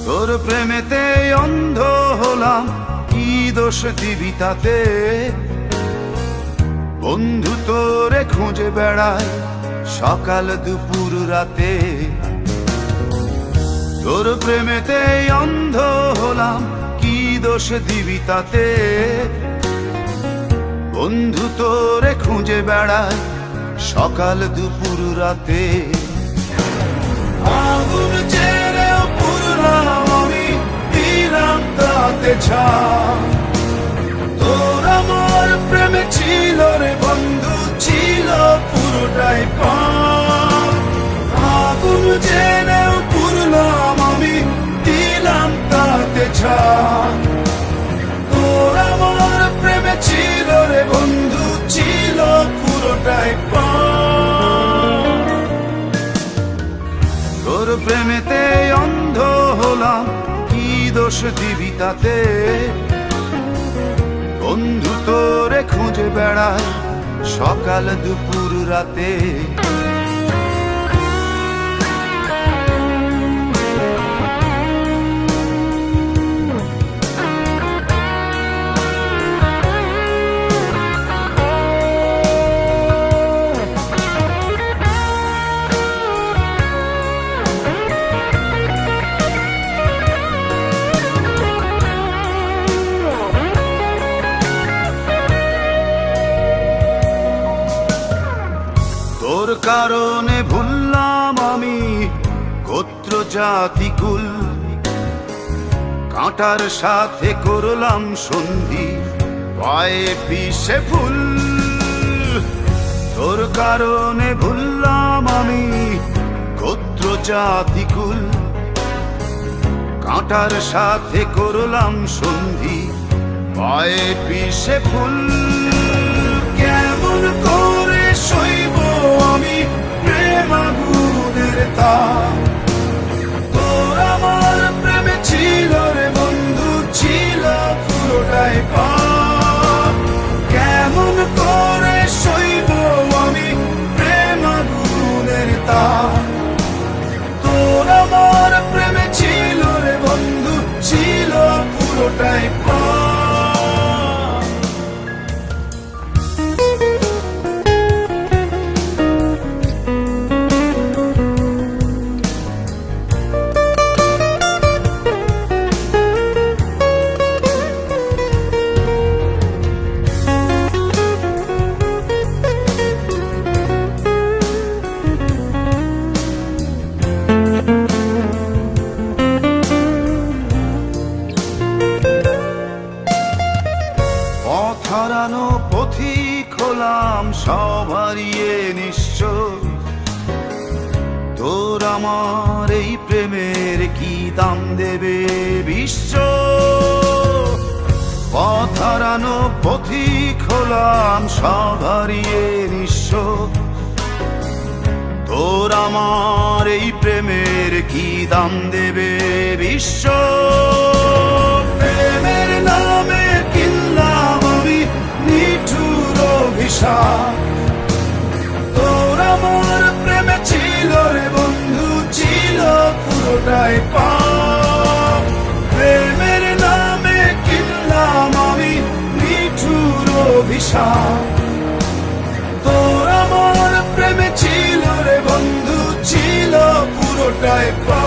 তোর প্রেমেতে অন্ধ হলাম, কি দোষ দিবি তাতে? বন্ধু তোরে খুঁজে বেড়ায় সকাল দুপুর রাতে। তোর প্রেমেতে অন্ধ হলাম, কি দোষ দিবি তাতে? বন্ধু তোরে খুঁজে বেড়ায় সকাল দুপুর রাতে। আগুন ছেড়েও পুরলাম আমি, দিলাম তাতে ছাপ। তোর আমার প্রেমে ছিল রে বন্ধু, ছিল পুরোটাই পাপ। আগুন ছেড়েও পুরলাম আমি, দিলাম তাতে ছাপ। তোর আমার প্রেমে ছিল রে বন্ধু, ছিল পুরোটাই পাপ। তোর প্রেমেতে অন্ধ হলাম, কি দোষ দিবি তাতে? বন্ধু তোরে খুঁজে বেড়ায় সকাল দুপুর রাতে। তোর কারণে ভুললাম আমি গোত্র জাতি কুল, কাঁটার সাথে করলাম সন্ধি, পায়ে পিষে ফুল। তোর কারণে ভুললাম আমি গোত্র জাতি কুল, কাঁটার সাথে করলাম সন্ধি, পায়ে পিষে ফুল। কেমন করে সইব আমি প্রেম আগুনের তাপ? তোর আমার প্রেমে ছিল রে বন্ধু, ছিল পুরোটাই পাপ। কেমন করে সইব আমি প্রেম আগুনের তাপ? তোর আমার প্রেমে ছিল রে বন্ধু, ছিল পুরোটাই পাপ। হারানো পথিক হলাম সব হারিয়ে নিঃস্ব। তোর আমার এই প্রেমের কি দাম দেবে বিশ্ব? পথ হারানো পথিক হলাম সব হারিয়ে নিঃস্ব। তোর আমার এই প্রেমের কি দাম দেবে বিশ্ব? প্রেমের নামে কিনলাম আমি নিঠুর অভিশাপ। তোর আমার প্রেমে ছিল রে বন্ধু, ছিল পুরোটাই পাপ। প্রেমের নামে কিনলাম আমি নিঠুর অভিশাপ। তোর আমার প্রেমে ছিল রে বন্ধু, ছিল পুরোটাই পাপ।